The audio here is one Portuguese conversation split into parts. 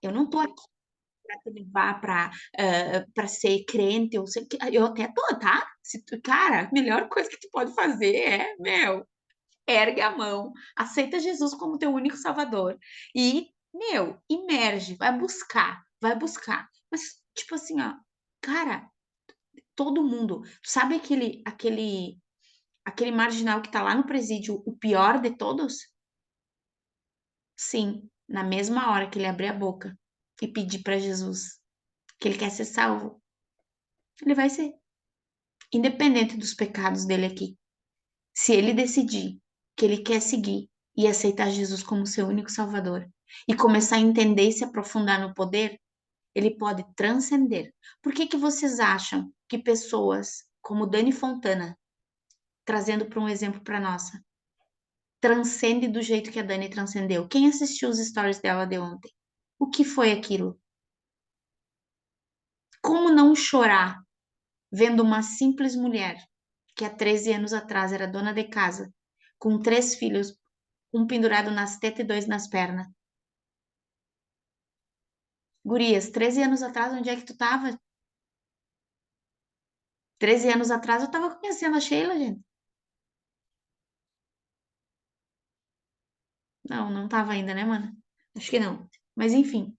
eu não tô aqui para te levar para ser crente, eu até tô, tá? Cara, a melhor coisa que tu pode fazer ergue a mão, aceita Jesus como teu único salvador e, imerge, vai buscar. Mas, tipo assim, ó, cara, todo mundo, sabe aquele marginal que tá lá no presídio, o pior de todos? Sim, na mesma hora que ele abrir a boca e pedir para Jesus que ele quer ser salvo, ele vai ser, independente dos pecados dele aqui. Se ele decidir que ele quer seguir e aceitar Jesus como seu único salvador e começar a entender e se aprofundar no poder, ele pode transcender. Por que que vocês acham que pessoas como Dani Fontana, trazendo para um exemplo para nossa, transcende do jeito que a Dani transcendeu? Quem assistiu os stories dela de ontem? O que foi aquilo? Como não chorar vendo uma simples mulher que há 13 anos atrás era dona de casa, com 3 filhos, um pendurado nas tetas e 2 nas pernas? Gurias, 13 anos atrás, onde é que tu tava? 13 anos atrás eu tava conhecendo a Sheila, gente. Não, não tava ainda, né, mana? Acho que não. Mas enfim,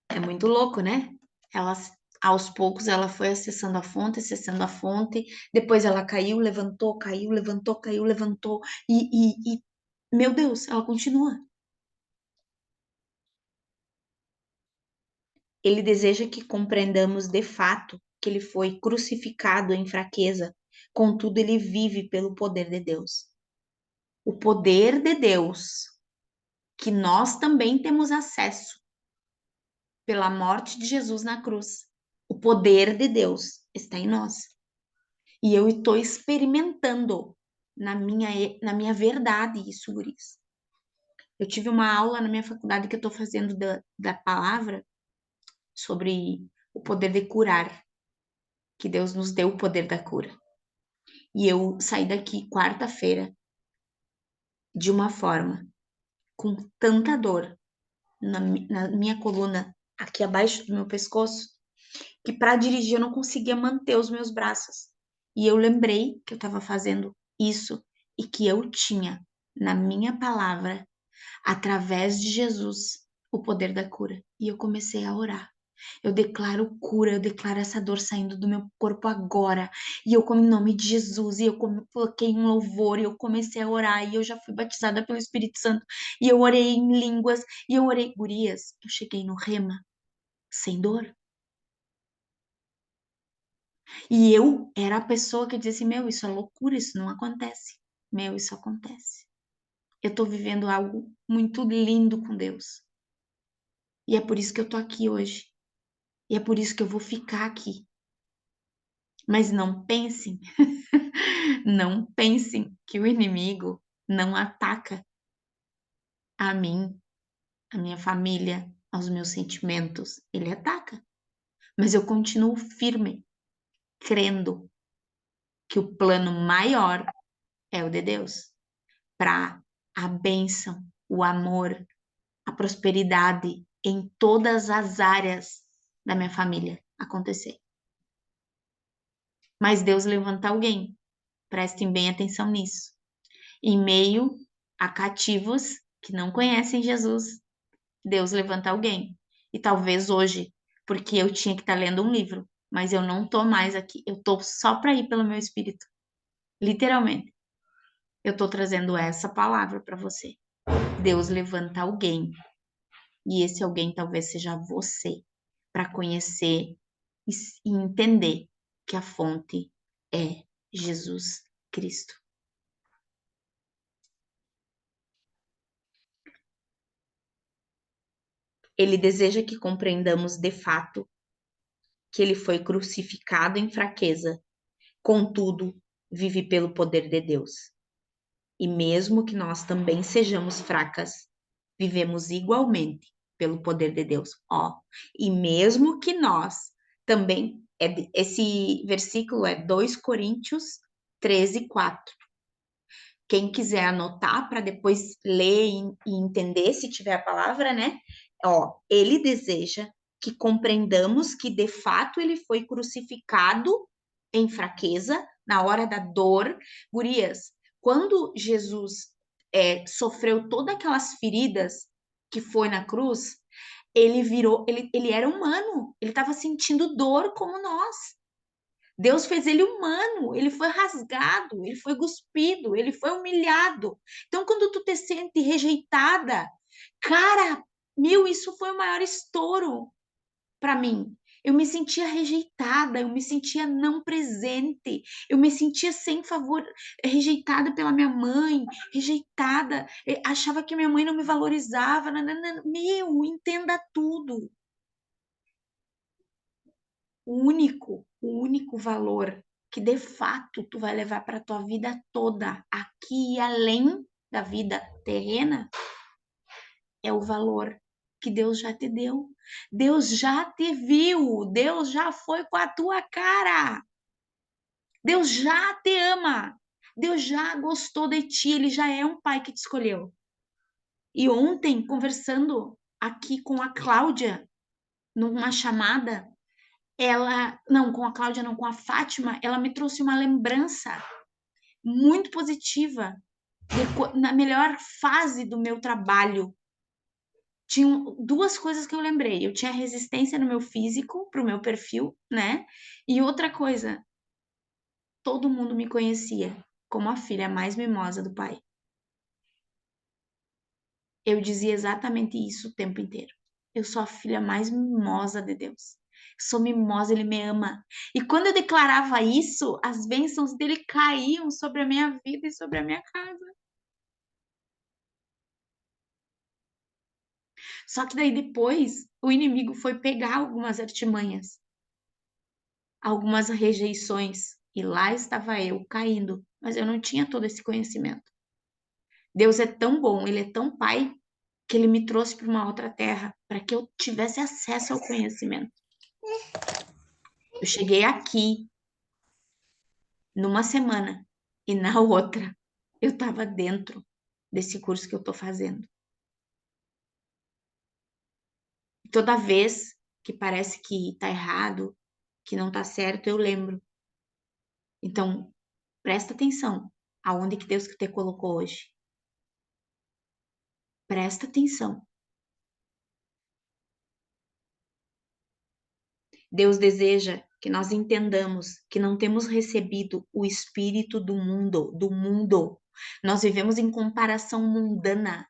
é muito louco, né? Ela, aos poucos, ela foi acessando a fonte, depois ela caiu, levantou, caiu, levantou, meu Deus, ela continua. Ele deseja que compreendamos de fato que ele foi crucificado em fraqueza, contudo, ele vive pelo poder de Deus. O poder de Deus, que nós também temos acesso pela morte de Jesus na cruz. O poder de Deus está em nós. E eu estou experimentando na minha verdade isso, guris. Eu tive uma aula na minha faculdade que eu estou fazendo da palavra sobre o poder de curar, que Deus nos deu o poder da cura. E eu saí daqui quarta-feira de uma forma, com tanta dor na minha coluna, aqui abaixo do meu pescoço, que para dirigir eu não conseguia manter os meus braços. E eu lembrei que eu estava fazendo isso e que eu tinha na minha palavra, através de Jesus, o poder da cura. E eu comecei a orar. Eu declaro cura, eu declaro essa dor saindo do meu corpo agora. E eu, como em nome de Jesus, e eu coloquei um louvor, e eu comecei a orar, e eu já fui batizada pelo Espírito Santo, e eu orei em línguas, e eu orei, gurias, eu cheguei no rema, sem dor. E eu era a pessoa que dizia assim, meu, isso é loucura, isso não acontece. Meu, isso acontece. Eu tô vivendo algo muito lindo com Deus. E é por isso que eu tô aqui hoje. E é por isso que eu vou ficar aqui. Mas não pensem, não pensem que o inimigo não ataca a mim, a minha família, aos meus sentimentos. Ele ataca. Mas eu continuo firme, crendo que o plano maior é o de Deus, para a bênção, o amor, a prosperidade em todas as áreas da minha família acontecer. Mas Deus levanta alguém, prestem bem atenção nisso. Em meio a cativos que não conhecem Jesus, Deus levanta alguém. E talvez hoje, porque eu tinha que estar lendo um livro, mas eu não tô mais aqui, eu tô só para ir pelo meu espírito. Literalmente, eu tô trazendo essa palavra para você. Deus levanta alguém, e esse alguém talvez seja você, para conhecer e entender que a fonte é Jesus Cristo. Ele deseja que compreendamos de fato que ele foi crucificado em fraqueza, contudo, vive pelo poder de Deus. E mesmo que nós também sejamos fracas, vivemos igualmente pelo poder de Deus. Ó, e mesmo que nós também, esse versículo é 2 Coríntios 13:4. Quem quiser anotar para depois ler e entender, se tiver a palavra, né? Ó, ele deseja que compreendamos que de fato ele foi crucificado em fraqueza, na hora da dor. Gurias, quando Jesus sofreu todas aquelas feridas que foi na cruz, ele virou, ele era humano, ele estava sentindo dor como nós. Deus fez ele humano, ele foi rasgado, ele foi cuspido, ele foi humilhado. Então, quando tu te sente rejeitada, cara, meu, isso foi o maior estouro para mim. Eu me sentia rejeitada, eu me sentia não presente, eu me sentia sem favor, rejeitada pela minha mãe, rejeitada, achava que minha mãe não me valorizava. Nanana. Meu, entenda tudo. O único valor que de fato tu vai levar para tua vida toda, aqui e além da vida terrena, é o valor que Deus já te deu. Deus já te viu, Deus já foi com a tua cara. Deus já te ama. Deus já gostou de ti, ele já é um pai que te escolheu. E ontem, conversando aqui com a Cláudia, numa chamada, ela, não, com a Cláudia, não, com a Fátima, ela me trouxe uma lembrança muito positiva na melhor fase do meu trabalho. Tinha duas coisas que eu lembrei. Eu tinha resistência no meu físico, pro meu perfil, né? E outra coisa, todo mundo me conhecia como a filha mais mimosa do pai. Eu dizia exatamente isso o tempo inteiro. Eu sou a filha mais mimosa de Deus. Sou mimosa, ele me ama. E quando eu declarava isso, as bênçãos dele caíam sobre a minha vida e sobre a minha casa. Só que daí depois, o inimigo foi pegar algumas artimanhas, algumas rejeições, e lá estava eu caindo, mas eu não tinha todo esse conhecimento. Deus é tão bom, ele é tão pai, que ele me trouxe para uma outra terra, para que eu tivesse acesso ao conhecimento. Eu cheguei aqui numa semana e na outra eu estava dentro desse curso que eu estou fazendo. Toda vez que parece que está errado, que não está certo, eu lembro. Então, presta atenção aonde que Deus te colocou hoje. Presta atenção. Deus deseja que nós entendamos que não temos recebido o espírito do mundo, do mundo. Nós vivemos em comparação mundana.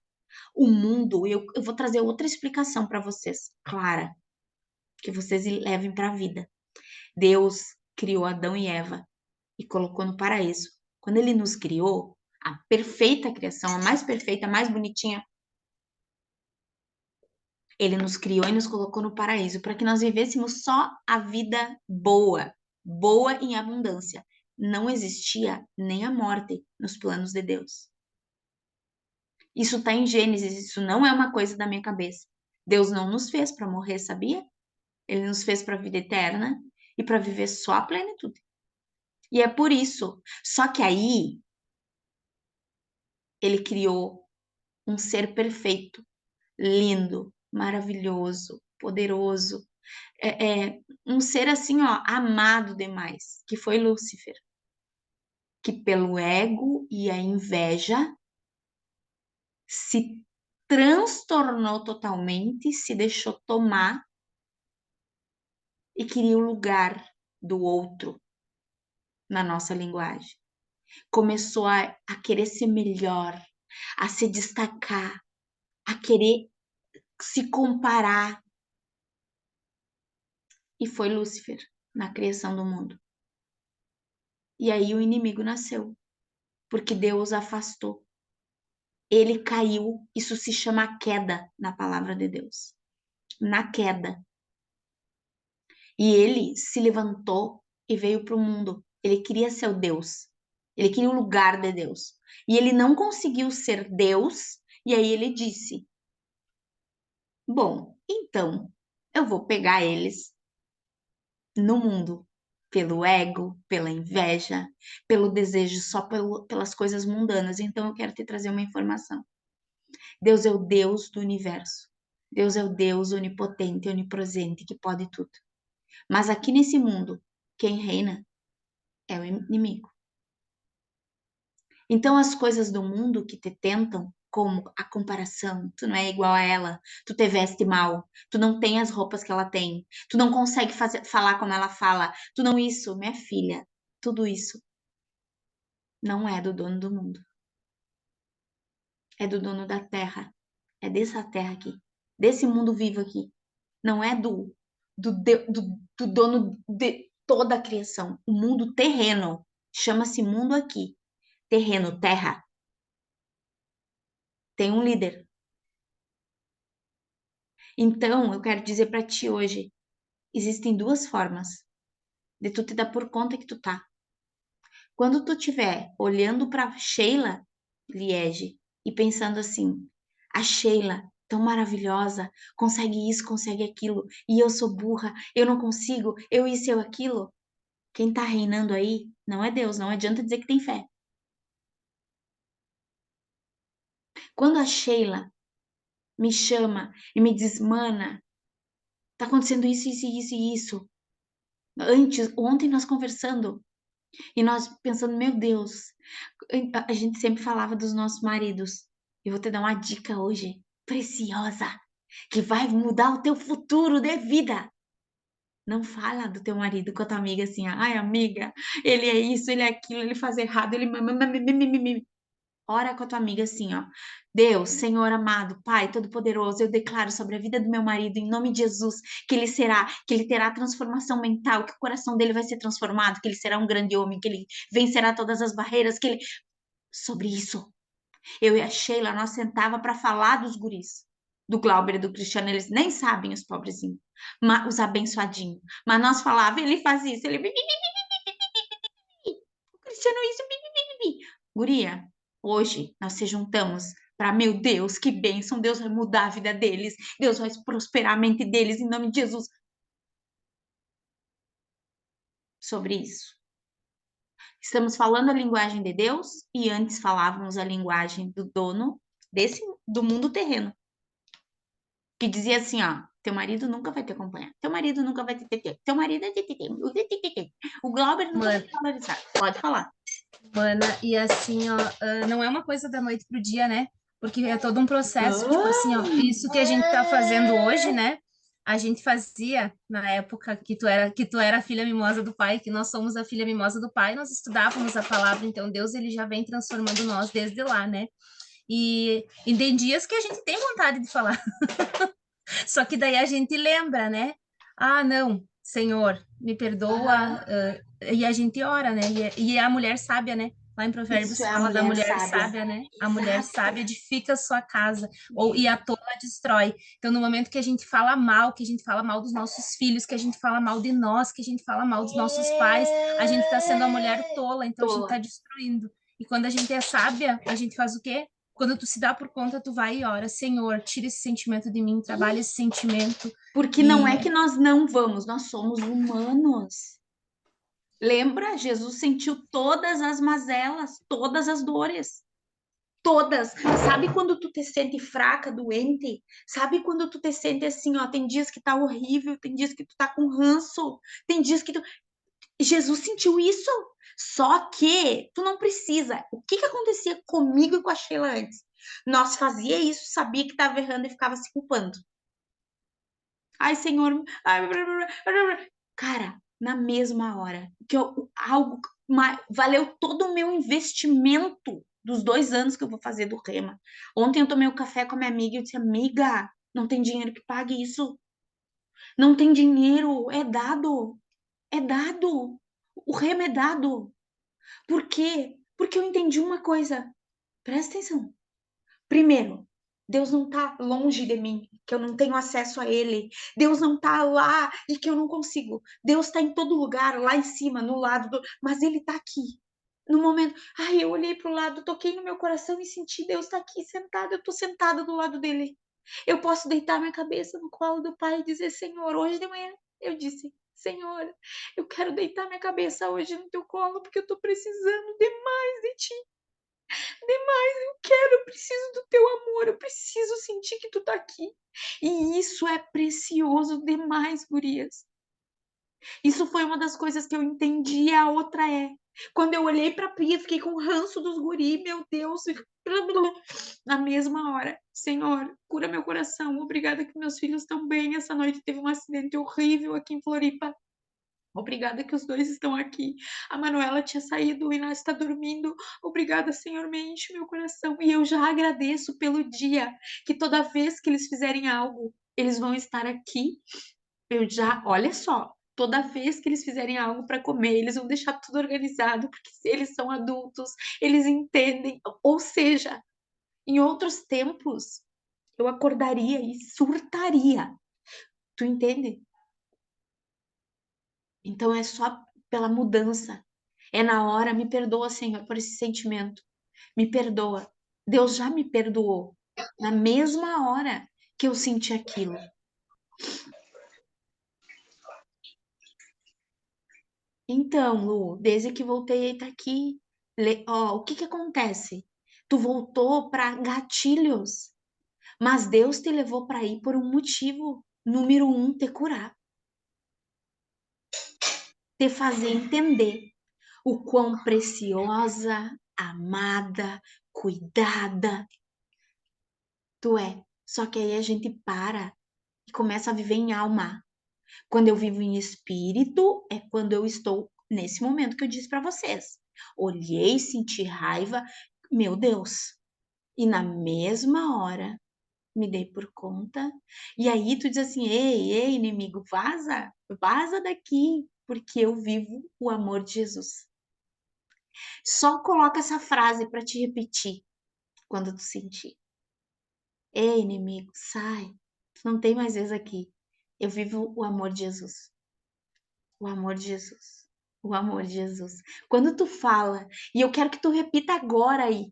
O mundo, eu vou trazer outra explicação para vocês, clara, que vocês levem para a vida. Deus criou Adão e Eva e colocou no paraíso. Quando ele nos criou, a perfeita criação, a mais perfeita, a mais bonitinha, ele nos criou e nos colocou no paraíso para que nós vivêssemos só a vida boa, boa em abundância. Não existia nem a morte nos planos de Deus. Isso está em Gênesis, isso não é uma coisa da minha cabeça. Deus não nos fez para morrer, sabia? Ele nos fez para a vida eterna e para viver só a plenitude. E é por isso. Só que aí ele criou um ser perfeito, lindo, maravilhoso, poderoso, um ser assim, ó, amado demais, que foi Lúcifer, que pelo ego e a inveja se transtornou totalmente, se deixou tomar e queria o lugar do outro na nossa linguagem. Começou a querer ser melhor, a se destacar, a querer se comparar. E foi Lúcifer na criação do mundo. E aí o inimigo nasceu, porque Deus afastou. Ele caiu, isso se chama queda na palavra de Deus. Na queda. E ele se levantou e veio para o mundo. Ele queria ser o Deus. Ele queria o lugar de Deus. E ele não conseguiu ser Deus. E aí ele disse: bom, então eu vou pegar eles no mundo pelo ego, pela inveja, pelo desejo só pelas coisas mundanas. Então eu quero te trazer uma informação. Deus é o Deus do universo. Deus é o Deus onipotente, onipresente, que pode tudo. Mas aqui nesse mundo, quem reina é o inimigo. Então as coisas do mundo que te tentam, como a comparação, tu não é igual a ela, tu te veste mal, tu não tem as roupas que ela tem, tu não consegue falar como ela fala, tu não isso, minha filha, tudo isso não é do dono do mundo, é do dono da terra, é dessa terra aqui, desse mundo vivo aqui, não é do dono de toda a criação. O mundo terreno chama-se mundo aqui, terreno, terra, tem um líder. Então, eu quero dizer para ti hoje, existem duas formas de tu te dar por conta que tu tá. Quando tu estiver olhando para Sheila Liege e pensando assim, a Sheila tão maravilhosa, consegue isso, consegue aquilo, e eu sou burra, eu não consigo, eu isso, eu aquilo. Quem tá reinando aí não é Deus, não adianta dizer que tem fé. Quando a Sheila me chama e me diz, mana, tá acontecendo isso, isso, isso e isso. Ontem nós conversando, e nós pensando, meu Deus, a gente sempre falava dos nossos maridos. Eu vou te dar uma dica hoje, preciosa, que vai mudar o teu futuro de vida. Não fala do teu marido com a tua amiga assim, ai amiga, ele é isso, ele é aquilo, ele faz errado, ele... Ora com a tua amiga assim, ó. Deus, Senhor amado, Pai Todo-Poderoso, eu declaro sobre a vida do meu marido, em nome de Jesus, que ele terá transformação mental, que o coração dele vai ser transformado, que ele será um grande homem, que ele vencerá todas as barreiras, que ele... Sobre isso, eu e a Sheila, nós sentava para falar dos guris, do Glauber e do Cristiano, eles nem sabem, os pobrezinhos, os abençoadinhos. Mas nós falava, ele faz isso, ele... O Cristiano isso, guria, hoje nós se juntamos para, meu Deus, que bênção, Deus vai mudar a vida deles, Deus vai prosperar a mente deles, em nome de Jesus. Sobre isso. Estamos falando a linguagem de Deus e antes falávamos a linguagem do dono do mundo terreno, que dizia assim, ó, teu marido nunca vai te acompanhar, teu marido nunca vai te ter, teu marido é o Glauber nunca vai te valorizar. Pode falar. Mana, e assim, ó, não é uma coisa da noite pro dia, né? Porque é todo um processo, tipo assim, ó, isso que a gente tá fazendo hoje, né? A gente fazia na época que tu era a filha mimosa do pai, que nós somos a filha mimosa do pai, nós estudávamos a palavra, então Deus ele já vem transformando nós desde lá, né? E tem dias que a gente tem vontade de falar, só que daí a gente lembra, né? Ah, não, Senhor, me perdoa. E a gente ora, né? E a mulher sábia, né? Lá em Isso Provérbios é a fala da mulher mulher sábia. sábia, né? A mulher Exato. sábia edifica a sua casa, e a tola destrói. Então, no momento que a gente fala mal, que a gente fala mal dos nossos filhos, que a gente fala mal de nós, que a gente fala mal dos nossos pais, a gente está sendo a mulher tola, então a gente está Tola. destruindo. E quando a gente é sábia, a gente faz o quê? Quando tu se dá por conta, tu vai e ora, Senhor, tira esse sentimento de mim, trabalha esse sentimento. Porque não é E que nós não vamos, nós somos humanos. Lembra? Jesus sentiu todas as mazelas, todas as dores. Todas. Sabe quando tu te sente fraca, doente? Sabe quando tu te sente assim, ó, tem dias que tá horrível, tem dias que tu tá com ranço, tem dias que tu... Jesus sentiu isso. Só que tu não precisa. O que que acontecia comigo e com a Sheila antes? Nós fazia isso, sabia que tava errando e ficava se culpando. Ai, Senhor, ai, blá, blá, blá, blá. Cara, na mesma hora que valeu todo o meu investimento dos 2 anos que eu vou fazer do Rema. Ontem eu tomei um café com a minha amiga e eu disse, amiga, não tem dinheiro que pague isso. Não tem dinheiro, é dado. É dado. O Rema é dado. Por quê? Porque eu entendi uma coisa. Presta atenção. Primeiro, Deus não está longe de mim, que eu não tenho acesso a Ele. Deus não está lá e que eu não consigo. Deus está em todo lugar, lá em cima, no lado do... Mas Ele está aqui. No momento, ai, eu olhei para o lado, toquei no meu coração e senti Deus está aqui sentado. Eu estou sentada do lado dele. Eu posso deitar minha cabeça no colo do Pai e dizer, Senhor, hoje de manhã eu disse, Senhor, eu quero deitar minha cabeça hoje no teu colo, porque eu tô precisando demais de ti. Demais, eu preciso do teu amor, eu preciso sentir que tu tá aqui. E isso é precioso demais, gurias. Isso foi uma das coisas que eu entendi, a outra é. Quando eu olhei pra Pia, fiquei com ranço dos guri, meu Deus, na mesma hora. Senhor, cura meu coração, obrigada que meus filhos estão bem. Essa noite teve um acidente horrível aqui em Floripa. Obrigada que os dois estão aqui. A Manuela tinha saído, o Inácio está dormindo. Obrigada, Senhor, me enche meu coração. E eu já agradeço pelo dia que toda vez que eles fizerem algo, eles vão estar aqui. Eu já, olha só, toda vez que eles fizerem algo para comer, eles vão deixar tudo organizado, porque eles são adultos, eles entendem. Ou seja, em outros tempos, eu acordaria e surtaria. Tu entende? Então é só pela mudança. É na hora, me perdoa, Senhor, por esse sentimento. Me perdoa. Deus já me perdoou na mesma hora que eu senti aquilo. Então, Lu, desde que voltei tá aqui, ó, o que que acontece? Tu voltou para gatilhos, mas Deus te levou para ir por um motivo. Número um, te curar, te fazer entender o quão preciosa, amada, cuidada tu é. Só que aí a gente para e começa a viver em alma. Quando eu vivo em espírito, é quando eu estou nesse momento que eu disse para vocês. Olhei, senti raiva, meu Deus. E na mesma hora me dei por conta. E aí tu diz assim: ei, ei, inimigo, vaza, vaza daqui, porque eu vivo o amor de Jesus. Só coloca essa frase para te repetir quando tu sentir. Ei, inimigo, sai. Tu não tem mais vez aqui. Eu vivo o amor de Jesus. O amor de Jesus. O amor de Jesus. Quando tu fala, e eu quero que tu repita agora aí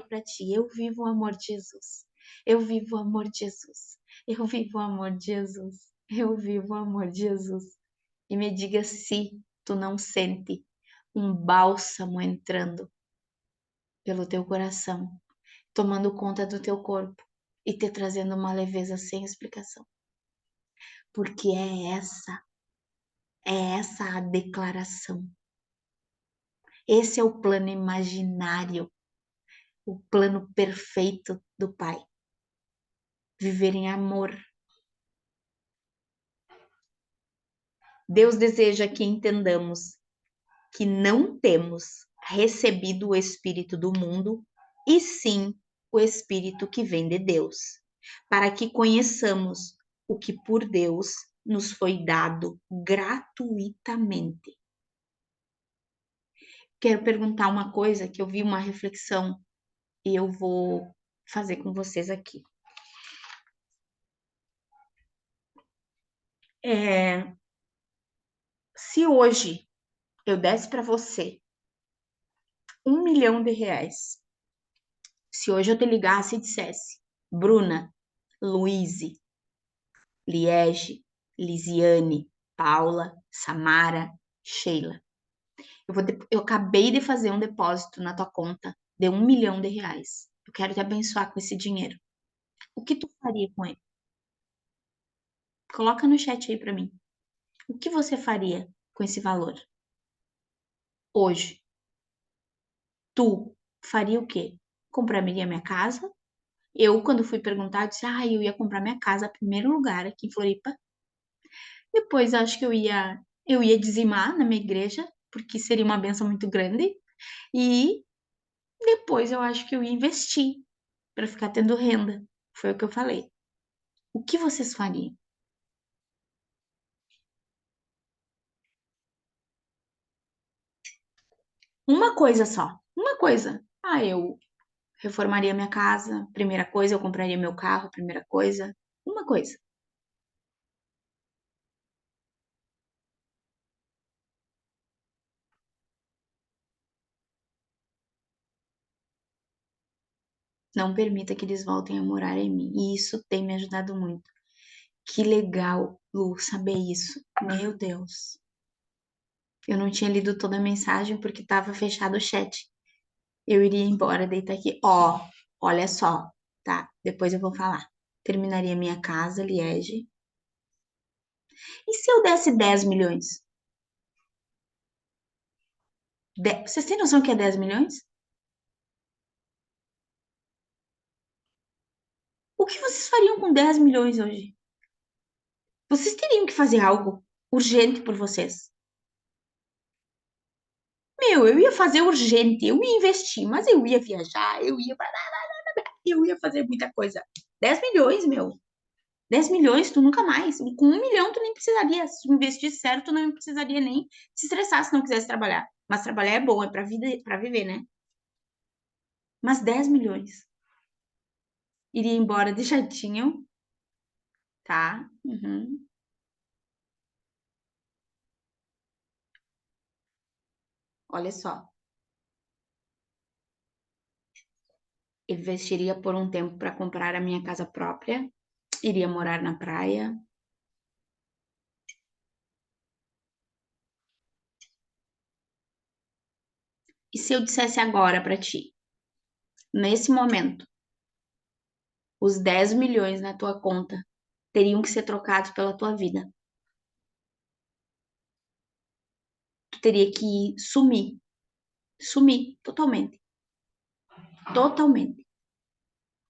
para ti. Eu vivo o amor de Jesus. Eu vivo o amor de Jesus. Eu vivo o amor de Jesus. Eu vivo o amor de Jesus. E me diga se tu não sente um bálsamo entrando pelo teu coração, tomando conta do teu corpo e te trazendo uma leveza sem explicação. Porque é essa a declaração. Esse é o plano imaginário, o plano perfeito do Pai. Viver em amor. Deus deseja que entendamos que não temos recebido o Espírito do mundo, e sim o Espírito que vem de Deus, para que conheçamos o que por Deus nos foi dado gratuitamente. Quero perguntar uma coisa que eu vi uma reflexão e eu vou fazer com vocês aqui. Se hoje eu desse para você R$ 1 milhão, se hoje eu te ligasse e dissesse, Bruna, Luíse, Liege, Lisiane, Paula, Samara, Sheila, eu acabei de fazer um depósito na tua conta de R$ 1 milhão. Eu quero te abençoar com esse dinheiro. O que tu faria com ele? Coloca no chat aí para mim. O que você faria com esse valor hoje? Tu faria o quê? Compraria minha casa? Eu, quando fui perguntar, eu disse, eu ia comprar minha casa em primeiro lugar aqui em Floripa. Depois, acho que eu ia dizimar na minha igreja, porque seria uma benção muito grande. E depois eu acho que eu ia investir para ficar tendo renda. Foi o que eu falei. O que vocês fariam? Uma coisa só. Uma coisa. Eu reformaria minha casa, primeira coisa, eu compraria meu carro, primeira coisa. Uma coisa. Não permita que eles voltem a morar em mim. E isso tem me ajudado muito. Que legal, Lu, saber isso. Meu Deus. Eu não tinha lido toda a mensagem porque estava fechado o chat. Eu iria embora, deitar aqui. Ó, olha só, tá? Depois eu vou falar. Terminaria minha casa, Liege. E se eu desse 10 milhões? Vocês têm noção que é 10 milhões? O que vocês fariam com 10 milhões hoje? Vocês teriam que fazer algo urgente por vocês. Meu, eu ia fazer urgente, eu ia investir, mas eu ia viajar, eu ia fazer muita coisa. 10 milhões, meu. 10 milhões, tu nunca mais. Com 1 milhão, tu nem precisaria. Se tu investisse certo, tu não precisaria nem se estressar se não quisesse trabalhar. Mas trabalhar é bom, é pra vida, para viver, né? Mas 10 milhões. Iria embora de jatinho, tá? Uhum. Olha só. Investiria por um tempo para comprar a minha casa própria. Iria morar na praia. E se eu dissesse agora para ti, nesse momento, os 10 milhões na tua conta teriam que ser trocados pela tua vida? Tu teria que sumir. Sumir totalmente. Totalmente.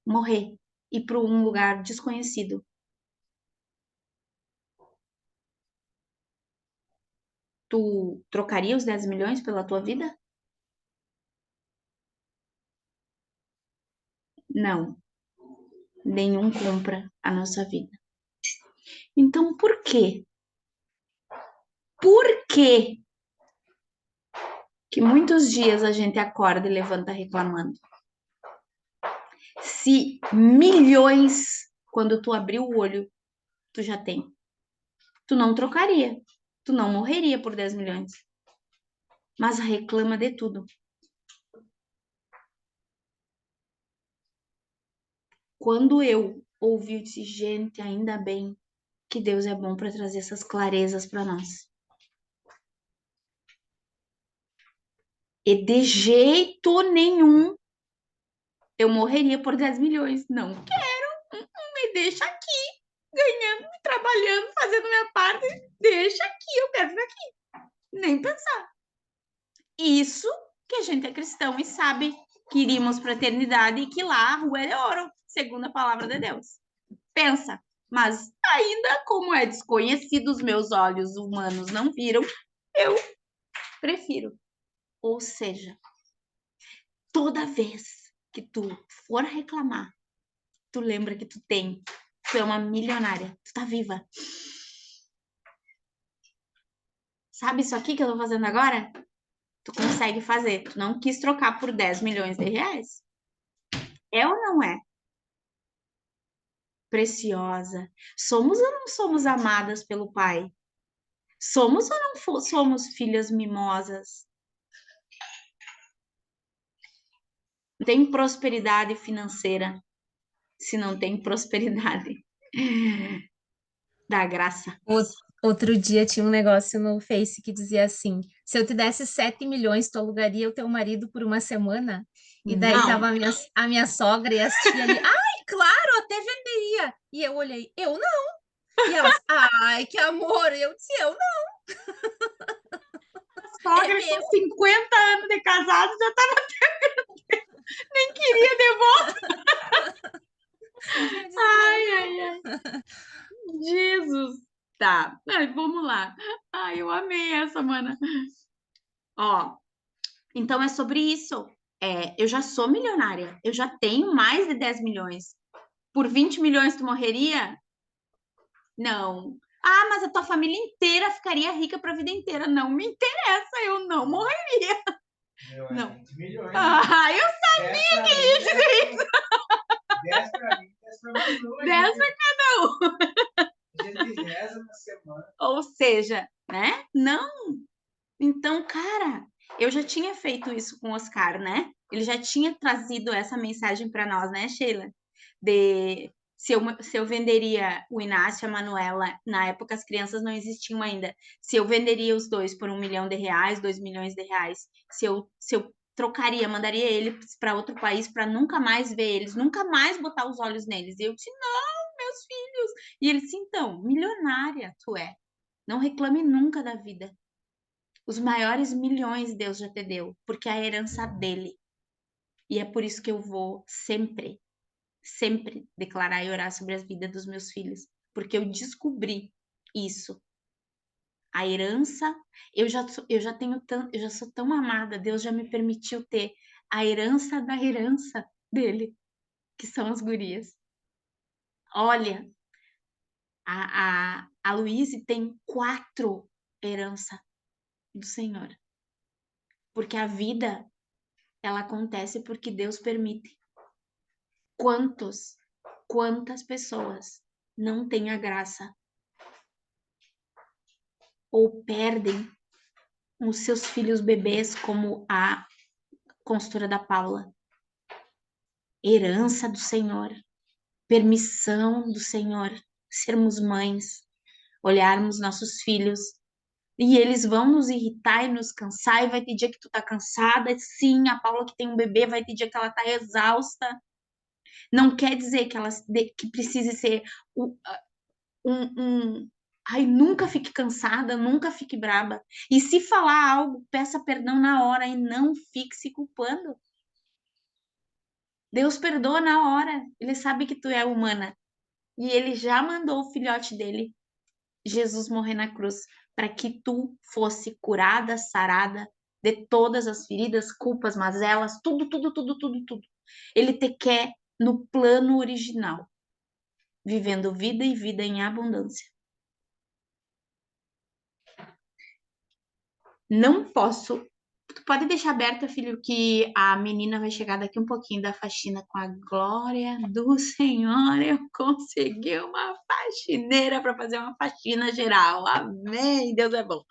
Morrer. Ir para um lugar desconhecido. Tu trocaria os 10 milhões pela tua vida? Não. Nenhum compra a nossa vida. Então, por quê? Por quê que muitos dias a gente acorda e levanta reclamando? Se milhões, quando tu abrir o olho, tu já tem. Tu não trocaria. Tu não morreria por 10 milhões. Mas reclama de tudo. Quando eu ouvi, eu disse, gente, ainda bem que Deus é bom para trazer essas clarezas para nós. E de jeito nenhum eu morreria por 10 milhões. Não quero. Me deixa aqui, ganhando, trabalhando, fazendo minha parte. Deixa aqui, eu quero ficar aqui. Nem pensar. Isso que a gente é cristão e sabe que iríamos para a eternidade e que lá a rua é de ouro, segundo a palavra de Deus. Pensa, mas ainda como é desconhecido, os meus olhos humanos não viram, eu prefiro. Ou seja, toda vez que tu for reclamar, tu lembra que tu é uma milionária, tu tá viva. Sabe isso aqui que eu tô fazendo agora? Tu consegue fazer. Tu não quis trocar por 10 milhões de reais. É ou não é? Preciosa. Somos ou não somos amadas pelo Pai? Somos ou não somos filhas mimosas? Tem prosperidade financeira se não tem prosperidade da graça. Outro dia tinha um negócio no Face que dizia assim: se eu te desse 7 milhões, tu alugaria o teu marido por uma semana? E daí Não. tava a minha sogra e as tia ali, ai, claro, até venderia. E eu olhei, eu não. E elas, ai, que amor. Eu disse, eu não, é Sogra com meu. 50 anos de casado já tava, nem queria de volta. Eu disse, eu Ai, não. ai, ai. Jesus. Tá. Ai, vamos lá. Ai, eu amei essa, mana. Ó, então é sobre isso. Eu já sou milionária. Eu já tenho mais de 10 milhões. Por 20 milhões tu morreria? Não. Ah, mas a tua família inteira ficaria rica para a vida inteira. Não me interessa, eu não morreria. Meu, é Não. 20 milhões. Ah, eu 10 pra mim, 10 pra 10 pra mim, 10 pra mais dois. 10 para cada um. A gente reza na semana. Ou seja, né? Não. Então, cara, eu já tinha feito isso com o Oscar, né? Ele já tinha trazido essa mensagem para nós, né, Sheila? De se eu venderia o Inácio e a Manuela, na época as crianças não existiam ainda, se eu venderia os dois por R$ 1 milhão, R$ 2 milhões, se eu trocaria, mandaria eles para outro país para nunca mais ver eles, nunca mais botar os olhos neles. E eu disse, não, meus filhos. E ele disse, então, milionária tu é. Não reclame nunca da vida. Os maiores milhões Deus já te deu, porque é a herança dele. E é por isso que eu vou sempre declarar e orar sobre a vida dos meus filhos, porque eu descobri isso. A herança, eu já tenho eu já sou tão amada, Deus já me permitiu ter a herança da herança dele, que são as gurias. Olha, a Luíse tem 4 heranças do Senhor. Porque a vida, ela acontece porque Deus permite. Quantas pessoas não têm a graça ou perdem os seus filhos bebês, como a consultora da Paula? Herança do Senhor, permissão do Senhor, sermos mães, olharmos nossos filhos, e eles vão nos irritar e nos cansar, e vai ter dia que tu tá cansada, sim, a Paula que tem um bebê vai ter dia que ela tá exausta. Não quer dizer que ela que precise ser ai, nunca fique cansada, nunca fique braba. E se falar algo, peça perdão na hora e não fique se culpando. Deus perdoa na hora. Ele sabe que tu é humana. E ele já mandou o filhote dele, Jesus, morrer na cruz, para que tu fosse curada, sarada de todas as feridas, culpas, mazelas, tudo, tudo, tudo, tudo, tudo. Ele te quer no plano original, vivendo vida e vida em abundância. Não posso. Tu pode deixar aberta, filho, que a menina vai chegar daqui um pouquinho da faxina. Com a glória do Senhor, eu consegui uma faxineira para fazer uma faxina geral. Amém. Deus é bom.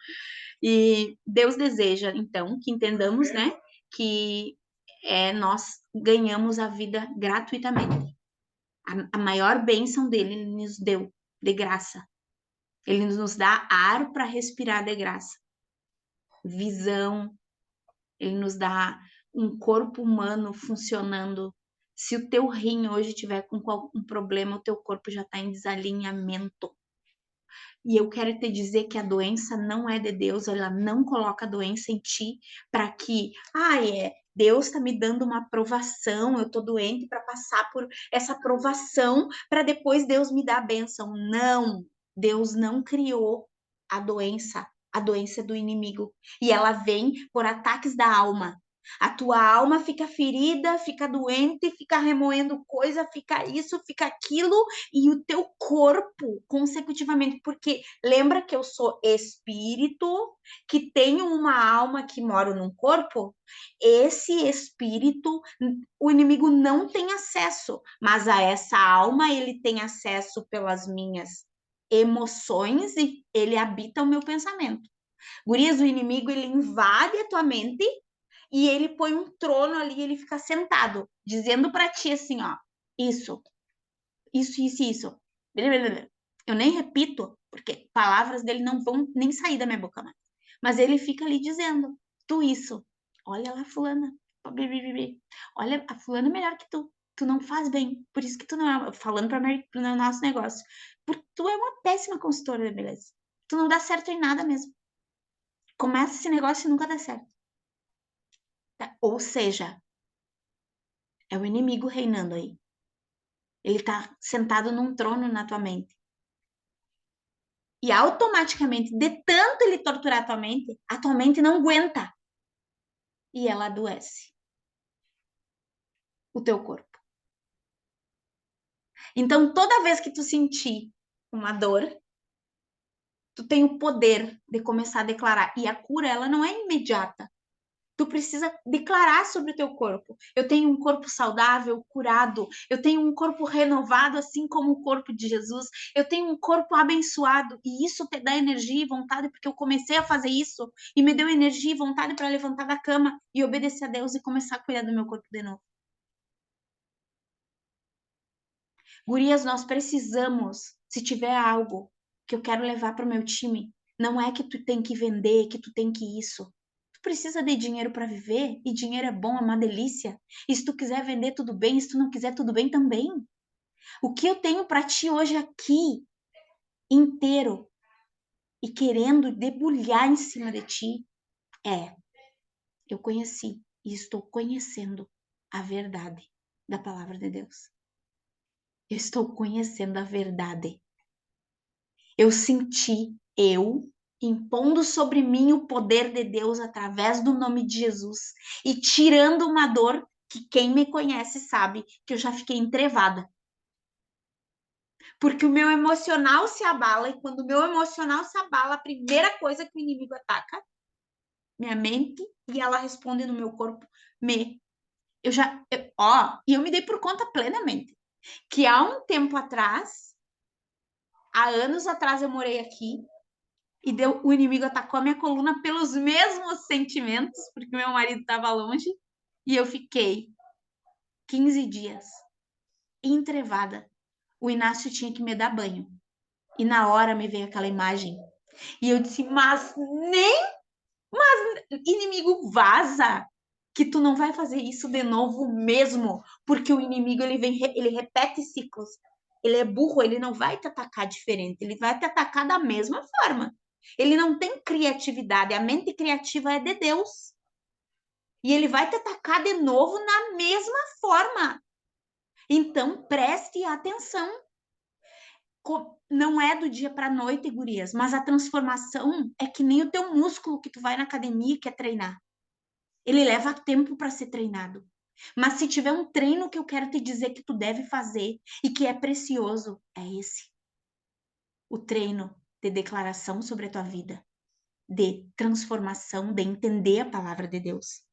E Deus deseja, então, que entendamos, né, que nós ganhamos a vida gratuitamente. A maior bênção dele ele nos deu de graça. Ele nos dá ar para respirar de graça. Visão, ele nos dá um corpo humano funcionando. Se o teu rim hoje tiver com algum problema, o teu corpo já está em desalinhamento. E eu quero te dizer que a doença não é de Deus, ela não coloca a doença em ti para que, Deus está me dando uma aprovação, eu estou doente para passar por essa aprovação para depois Deus me dar a bênção. Não, Deus não criou a doença é do inimigo. E ela vem por ataques da alma. A tua alma fica ferida, fica doente, fica remoendo coisa, fica isso, fica aquilo, e o teu corpo, consecutivamente, porque lembra que eu sou espírito, que tenho uma alma que mora num corpo? Esse espírito, o inimigo não tem acesso, mas a essa alma ele tem acesso pelas minhas emoções e ele habita o meu pensamento. Gurias, o inimigo ele invade a tua mente e ele põe um trono ali e ele fica sentado, dizendo para ti assim, ó, isso. Eu nem repito, porque palavras dele não vão nem sair da minha boca mais. Mas ele fica ali dizendo, tu isso. Olha lá fulana. Olha, a fulana é melhor que tu. Tu não faz bem. Por isso que tu não é... Falando para o nosso negócio. Porque tu é uma péssima consultora de beleza. Tu não dá certo em nada mesmo. Começa esse negócio e nunca dá certo. Tá? Ou seja, é o inimigo reinando aí. Ele está sentado num trono na tua mente. E automaticamente, de tanto ele torturar a tua mente não aguenta. E ela adoece o teu corpo. Então, toda vez que tu sentir uma dor, tu tem o poder de começar a declarar. E a cura, ela não é imediata. Tu precisa declarar sobre o teu corpo. Eu tenho um corpo saudável, curado. Eu tenho um corpo renovado, assim como o corpo de Jesus. Eu tenho um corpo abençoado. E isso te dá energia e vontade, porque eu comecei a fazer isso. E me deu energia e vontade para levantar da cama e obedecer a Deus e começar a cuidar do meu corpo de novo. Gurias, nós precisamos, se tiver algo que eu quero levar para o meu time, não é que tu tem que vender, que tu tem que isso. Tu precisa de dinheiro para viver, e dinheiro é bom, é uma delícia. E se tu quiser vender, tudo bem, e se tu não quiser, tudo bem também. O que eu tenho para ti hoje aqui, inteiro, e querendo debulhar em cima de ti, eu conheci e estou conhecendo a verdade da palavra de Deus. Eu estou conhecendo a verdade. Eu senti, impondo sobre mim o poder de Deus através do nome de Jesus e tirando uma dor que quem me conhece sabe que eu já fiquei entrevada. Porque o meu emocional se abala, e quando o meu emocional se abala, a primeira coisa que o inimigo ataca, minha mente, e ela responde no meu corpo, e eu me dei por conta plenamente, que há um tempo atrás, há anos atrás eu morei aqui, e o inimigo atacou a minha coluna pelos mesmos sentimentos, porque meu marido estava longe, e eu fiquei 15 dias entrevada. O Inácio tinha que me dar banho. E na hora me veio aquela imagem. E eu disse, mas inimigo, vaza, que tu não vai fazer isso de novo mesmo, porque o inimigo ele repete ciclos. Ele é burro, ele não vai te atacar diferente, ele vai te atacar da mesma forma. Ele não tem criatividade, a mente criativa é de Deus. E ele vai te atacar de novo na mesma forma. Então, preste atenção. Não é do dia para a noite, gurias, mas a transformação é que nem o teu músculo que tu vai na academia e quer treinar. Ele leva tempo para ser treinado. Mas se tiver um treino que eu quero te dizer que tu deve fazer e que é precioso, é esse. O treino de declaração sobre a tua vida, de transformação, de entender a palavra de Deus.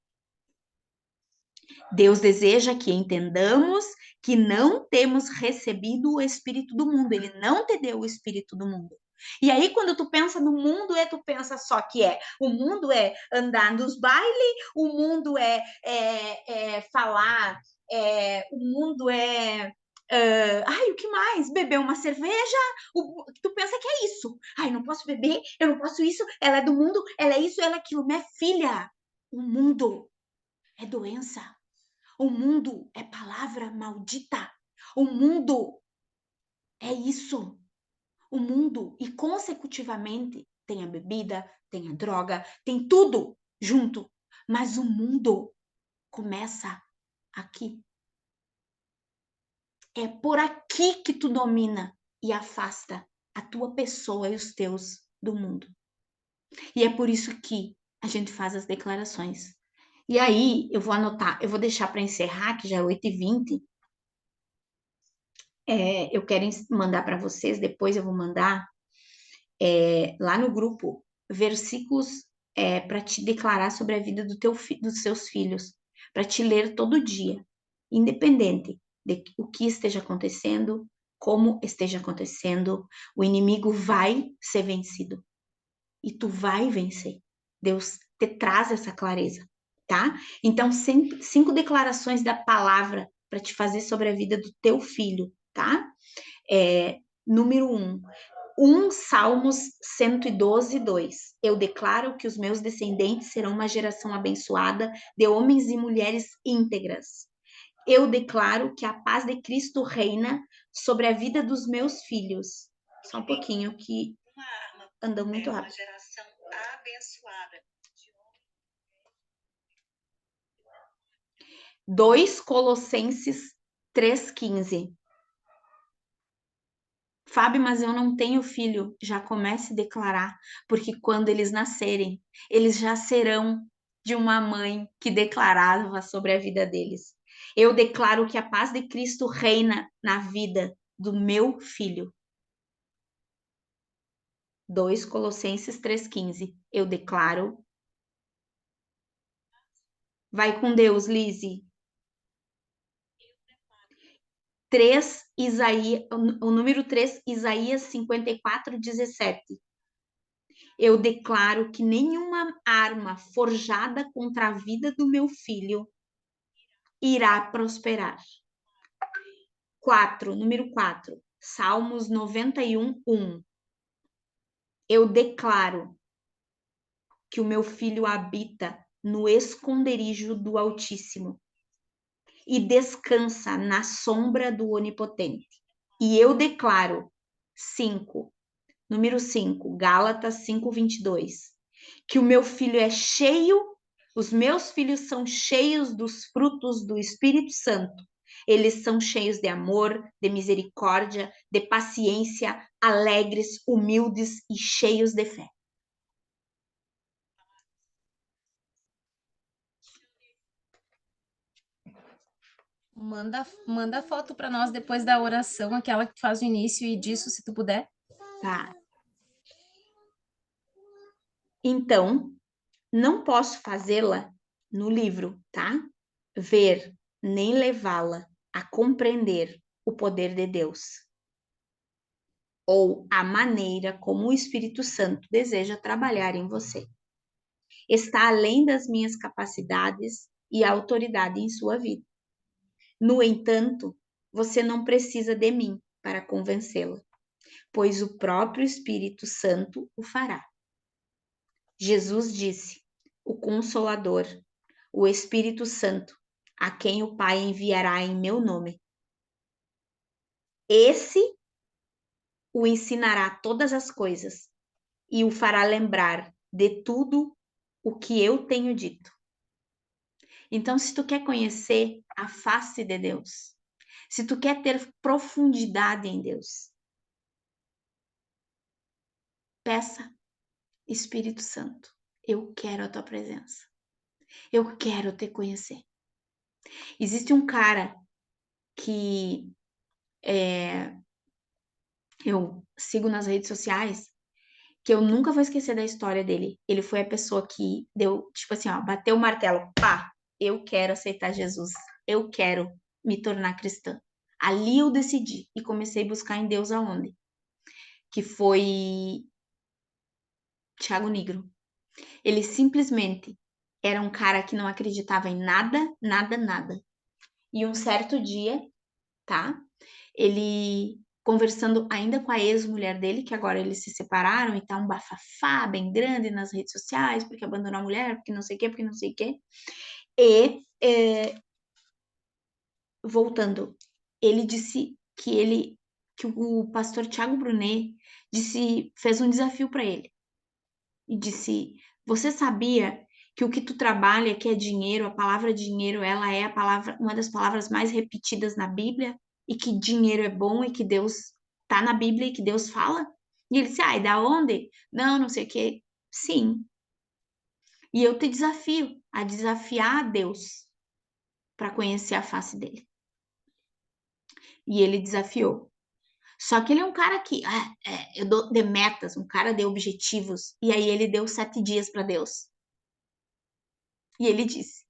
Deus deseja que entendamos que não temos recebido o Espírito do mundo. Ele não te deu o Espírito do mundo. E aí, quando tu pensa no mundo, tu pensa só que o mundo é andar nos bailes, o mundo é falar, o mundo é... o que mais? Beber uma cerveja? Tu pensa que é isso. Ai, não posso beber, eu não posso isso, ela é do mundo, ela é isso, ela é aquilo. Minha filha, o mundo é doença. O mundo é palavra maldita. O mundo é isso. O mundo, e consecutivamente, tem a bebida, tem a droga, tem tudo junto. Mas o mundo começa aqui. É por aqui que tu domina e afasta a tua pessoa e os teus do mundo. E é por isso que a gente faz as declarações. E aí, eu vou anotar, eu vou deixar para encerrar, que já é 8h20. Eu quero mandar para vocês, depois eu vou mandar lá no grupo versículos para te declarar sobre a vida dos seus filhos, para te ler todo dia, independente de o que esteja acontecendo, como esteja acontecendo, o inimigo vai ser vencido e tu vai vencer. Deus te traz essa clareza, tá? Então, 5 declarações da palavra para te fazer sobre a vida do teu filho, tá? Número 1 Salmos 112, 2. Eu declaro que os meus descendentes serão uma geração abençoada de homens e mulheres íntegras. Eu declaro que a paz de Cristo reina sobre a vida dos meus filhos. Só um pouquinho que andou muito rápido. Uma geração abençoada. 2 Colossenses 3,15. Fábio, mas eu não tenho filho. Já comece a declarar, porque quando eles nascerem, eles já serão de uma mãe que declarava sobre a vida deles. Eu declaro que a paz de Cristo reina na vida do meu filho. 2 Colossenses 3,15. Eu declaro. Vai com Deus, Lizzie. 3, o número 3, Isaías 54, 17. Eu declaro que nenhuma arma forjada contra a vida do meu filho irá prosperar. Número 4. Salmos 91, 1. Eu declaro que o meu filho habita no esconderijo do Altíssimo e descansa na sombra do Onipotente. E eu declaro, 5, número 5, Gálatas 5:22, que o meu filho é cheio, os meus filhos são cheios dos frutos do Espírito Santo. Eles são cheios de amor, de misericórdia, de paciência, alegres, humildes e cheios de fé. Manda foto para nós depois da oração, aquela que faz o início e disso, se tu puder. Tá. Então, não posso fazê-la no livro, tá? Ver, nem levá-la a compreender o poder de Deus ou a maneira como o Espírito Santo deseja trabalhar em você. Está além das minhas capacidades e autoridade em sua vida. No entanto, você não precisa de mim para convencê-la, pois o próprio Espírito Santo o fará. Jesus disse: o Consolador, o Espírito Santo, a quem o Pai enviará em meu nome. Esse o ensinará todas as coisas e o fará lembrar de tudo o que eu tenho dito. Então, se tu quer conhecer a face de Deus, se tu quer ter profundidade em Deus, peça, Espírito Santo, eu quero a tua presença. Eu quero te conhecer. Existe um cara que eu sigo nas redes sociais, que eu nunca vou esquecer da história dele. Ele foi a pessoa que deu, tipo assim, ó, bateu o martelo, pá, eu quero aceitar Jesus, eu quero me tornar cristã. Ali eu decidi e comecei a buscar em Deus aonde? Que foi Thiago Nigro. Ele simplesmente era um cara que não acreditava em nada, nada, nada. E um certo dia, tá? Ele conversando ainda com a ex-mulher dele, que agora eles se separaram e tá um bafafá bem grande nas redes sociais, porque abandonou a mulher, porque não sei o quê, porque não sei o quê. E, voltando, ele disse que o pastor Thiago Brunet fez um desafio para ele. E disse, você sabia que o que tu trabalha, que é dinheiro, a palavra dinheiro, ela é uma das palavras mais repetidas na Bíblia, e que dinheiro é bom e que Deus tá na Bíblia e que Deus fala? E ele disse, e da onde? Não, não sei o quê. Sim. E eu te desafio a desafiar a Deus para conhecer a face dele. E ele desafiou. Só que ele é um cara que eu dou de metas, um cara de objetivos. E aí ele deu 7 dias para Deus. E ele disse,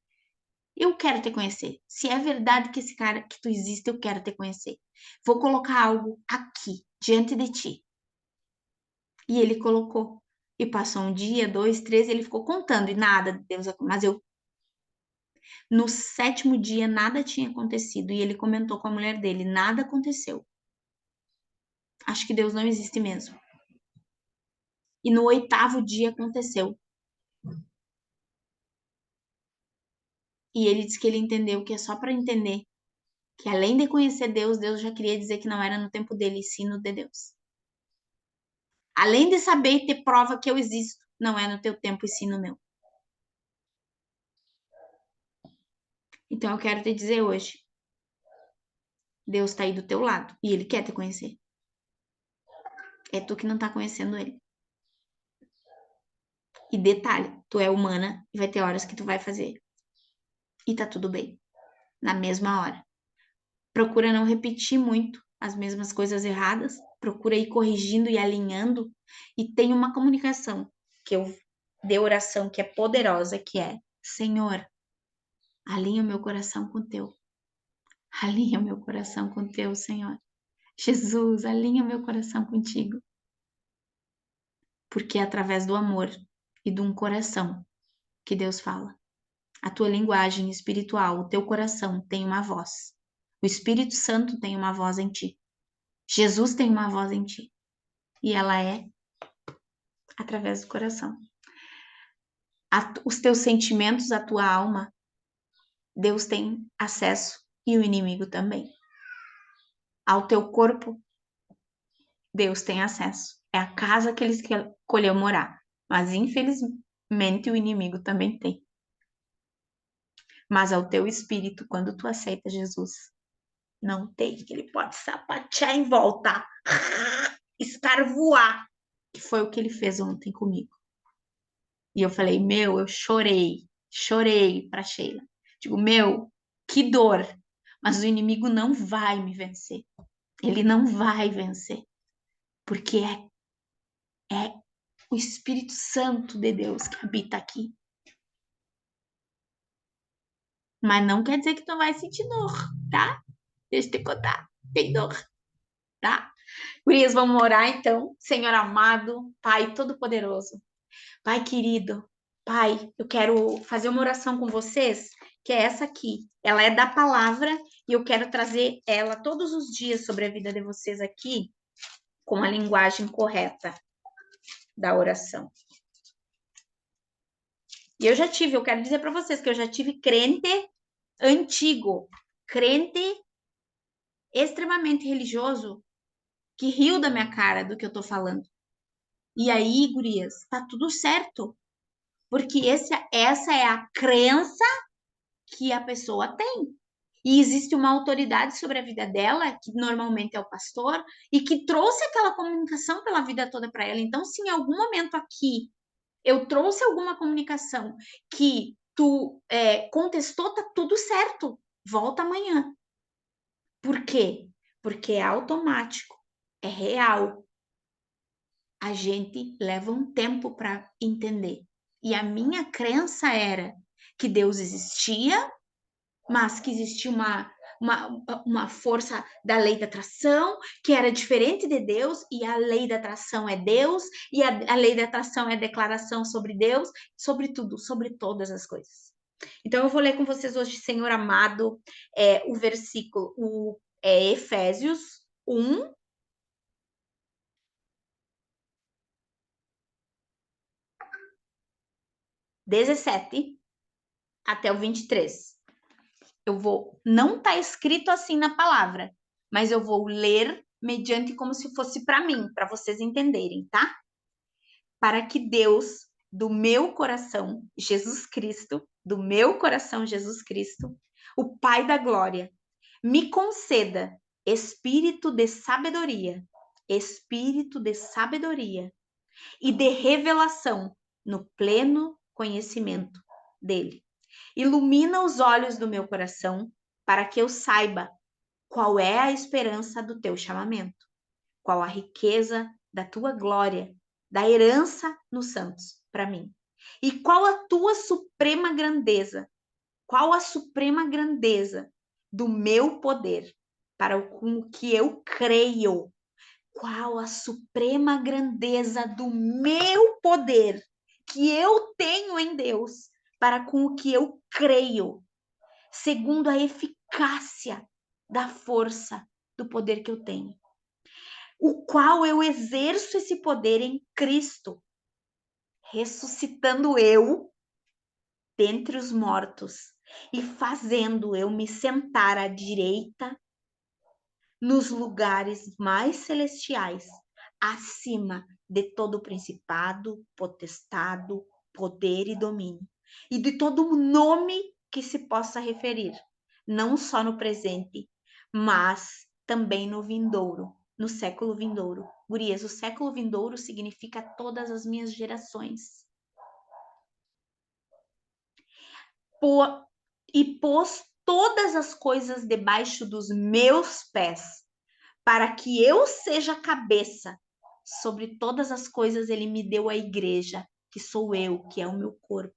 eu quero te conhecer. Se é verdade que esse cara, que tu existe, eu quero te conhecer. Vou colocar algo aqui, diante de ti. E ele colocou. E passou um dia, 2, 3, ele ficou contando e nada, Deus, mas eu. No 7º dia, nada tinha acontecido. E ele comentou com a mulher dele: nada aconteceu. Acho que Deus não existe mesmo. E no 8º dia aconteceu. E ele disse que ele entendeu que é só para entender que além de conhecer Deus, Deus já queria dizer que não era no tempo dele, e sim no de Deus. Além de saber e ter prova que eu existo, não é no teu tempo e sim no meu. Então eu quero te dizer hoje, Deus está aí do teu lado e Ele quer te conhecer. É tu que não tá conhecendo Ele. E detalhe, tu é humana e vai ter horas que tu vai fazer. E tá tudo bem. Na mesma hora. Procura não repetir muito as mesmas coisas erradas. Procura ir corrigindo e alinhando. E tem uma comunicação que eu de oração que é poderosa, que é: Senhor, alinha o meu coração com o teu. Alinha o meu coração com o teu, Senhor. Jesus, alinha o meu coração contigo. Porque é através do amor e de um coração que Deus fala. A tua linguagem espiritual, o teu coração tem uma voz. O Espírito Santo tem uma voz em ti. Jesus tem uma voz em ti. E ela é através do coração. Os teus sentimentos, a tua alma, Deus tem acesso e o inimigo também. Ao teu corpo, Deus tem acesso. É a casa que ele escolheu morar. Mas, infelizmente, o inimigo também tem. Mas ao teu espírito, quando tu aceita Jesus, não tem. Ele pode sapatear em volta, escarvoar, que foi o que ele fez ontem comigo. E eu falei, eu chorei pra Sheila. Digo, que dor, mas o inimigo não vai me vencer. Ele não vai vencer, porque é o Espírito Santo de Deus que habita aqui. Mas não quer dizer que tu vai sentir dor, tá? Deixa eu te contar, tem dor, tá? Gurias, vamos orar então. Senhor amado, Pai Todo-Poderoso, Pai querido, Pai, eu quero fazer uma oração com vocês, que é essa aqui. Ela é da palavra e eu quero trazer ela todos os dias sobre a vida de vocês aqui, com a linguagem correta da oração. E eu quero dizer para vocês que eu já tive crente antigo, crente extremamente religioso, que riu da minha cara do que eu tô falando. E aí, gurias, tá tudo certo. Porque essa é a crença que a pessoa tem. E existe uma autoridade sobre a vida dela, que normalmente é o pastor, e que trouxe aquela comunicação pela vida toda para ela. Então, se em algum momento aqui eu trouxe alguma comunicação que tu contestou, tá tudo certo. Volta amanhã. Por quê? Porque é automático, é real. A gente leva um tempo para entender. E a minha crença era que Deus existia, mas que existia uma força da lei da atração, que era diferente de Deus, e a lei da atração é Deus, e a lei da atração é a declaração sobre Deus, sobre tudo, sobre todas as coisas. Então, eu vou ler com vocês hoje, Senhor amado, o versículo, Efésios 1, (17) até o 23. Não está escrito assim na palavra, mas eu vou ler mediante como se fosse para mim, para vocês entenderem, tá? Para que Deus, do meu coração, Jesus Cristo, do meu coração, Jesus Cristo, o Pai da glória, me conceda espírito de sabedoria e de revelação no pleno conhecimento dele. Ilumina os olhos do meu coração para que eu saiba qual é a esperança do teu chamamento, qual a riqueza da tua glória, da herança nos santos para mim, e qual a tua suprema grandeza, do meu poder para o que eu creio. Qual a suprema grandeza do meu poder que eu tenho em Deus para com o que eu creio, segundo a eficácia da força do poder que eu tenho, o qual eu exerço esse poder em Cristo, ressuscitando eu dentre os mortos e fazendo eu me sentar à direita nos lugares mais celestiais, acima de todo principado, potestado, poder e domínio, e de todo nome que se possa referir, não só no presente, mas também no vindouro, no século vindouro. Gurias, o século vindouro significa todas as minhas gerações. E pôs todas as coisas debaixo dos meus pés, para que eu seja cabeça sobre todas as coisas. Ele me deu a igreja, que sou eu, que é o meu corpo,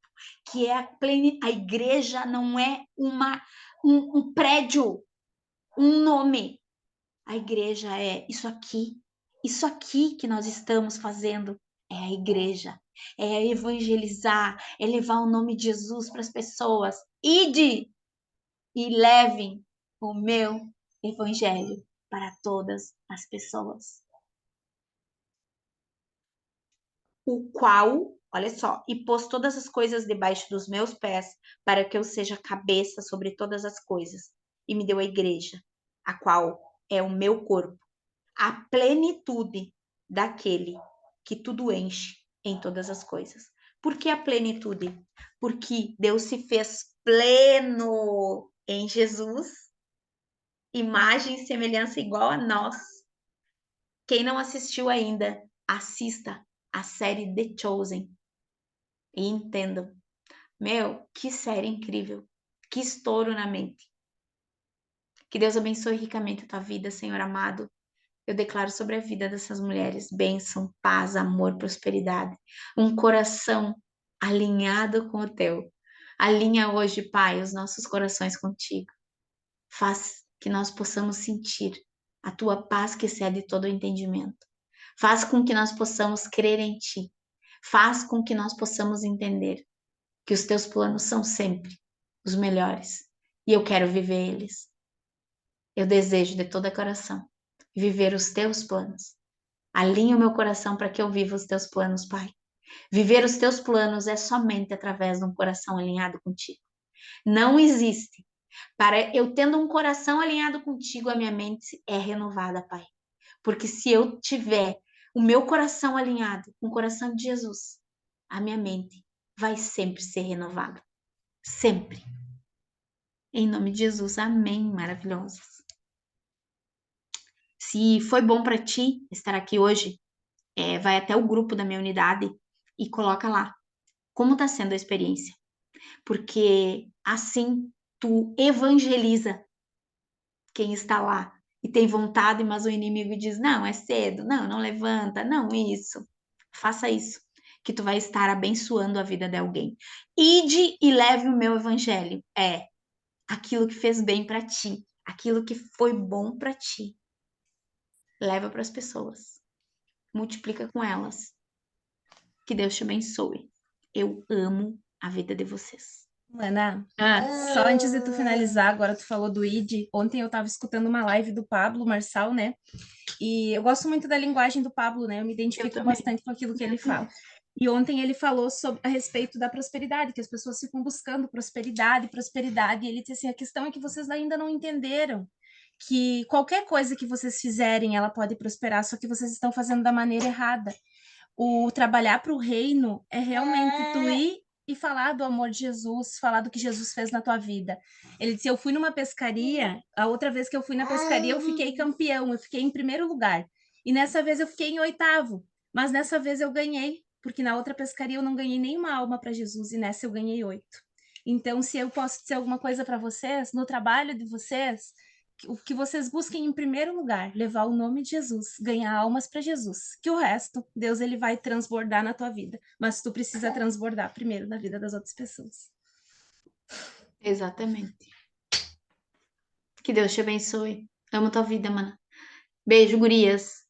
que é a igreja não é um prédio, um nome. A igreja é isso aqui que nós estamos fazendo é a igreja, é evangelizar, é levar o nome de Jesus para as pessoas. Ide e levem o meu evangelho para todas as pessoas. O qual, olha só, e pôs todas as coisas debaixo dos meus pés, para que eu seja cabeça sobre todas as coisas. E me deu a igreja, a qual é o meu corpo, a plenitude daquele que tudo enche em todas as coisas. Por que a plenitude? Porque Deus se fez pleno em Jesus, imagem e semelhança igual a nós. Quem não assistiu ainda, assista a série The Chosen e entendam. Meu, que série incrível. Que estouro na mente. Que Deus abençoe ricamente a tua vida, Senhor amado. Eu declaro sobre a vida dessas mulheres bênção, paz, amor, prosperidade. Um coração alinhado com o teu. Alinha hoje, Pai, os nossos corações contigo. Faz que nós possamos sentir a tua paz que excede todo o entendimento. Faz com que nós possamos crer em ti. Faz com que nós possamos entender que os teus planos são sempre os melhores e eu quero viver eles. Eu desejo de todo o coração viver os teus planos. Alinha o meu coração para que eu viva os teus planos, Pai. Viver os teus planos é somente através de um coração alinhado contigo. Não existe. Para eu tendo um coração alinhado contigo, a minha mente é renovada, Pai. Porque se eu tiver o meu coração alinhado com o coração de Jesus, a minha mente vai sempre ser renovada. Sempre. Em nome de Jesus, amém, maravilhosos. Se foi bom para ti estar aqui hoje, vai até o grupo da minha unidade e coloca lá como está sendo a experiência. Porque assim tu evangeliza quem está lá e tem vontade, mas o inimigo diz: não, é cedo, não, não levanta, não, isso. Faça isso, que tu vai estar abençoando a vida de alguém. Ide e leve o meu evangelho. É aquilo que fez bem para ti, aquilo que foi bom para ti. Leva para as pessoas. Multiplica com elas. Que Deus te abençoe. Eu amo a vida de vocês. Ana, Ah, só antes de tu finalizar, agora tu falou do ID. Ontem eu tava escutando uma live do Pablo Marçal, né? E eu gosto muito da linguagem do Pablo, né? Eu me identifico também. bastante com aquilo que ele fala. E ontem ele falou a respeito da prosperidade, que as pessoas ficam buscando prosperidade, prosperidade. E ele disse assim: a questão é que vocês ainda não entenderam que qualquer coisa que vocês fizerem, ela pode prosperar, só que vocês estão fazendo da maneira errada. O trabalhar para o reino é realmente tu ir e falar do amor de Jesus, falar do que Jesus fez na tua vida. Ele disse: eu fui numa pescaria, a outra vez que eu fui na pescaria, eu fiquei campeão, eu fiquei em primeiro lugar. E nessa vez eu fiquei em oitavo, mas nessa vez eu ganhei, porque na outra pescaria eu não ganhei nenhuma alma para Jesus e nessa eu ganhei 8. Então, se eu posso dizer alguma coisa para vocês, no trabalho de vocês, o que vocês busquem em primeiro lugar, levar o nome de Jesus, ganhar almas para Jesus, que o resto, Deus ele vai transbordar na tua vida, mas tu precisa transbordar primeiro na vida das outras pessoas. Exatamente. Que Deus te abençoe. Amo tua vida, mana. Beijo, gurias.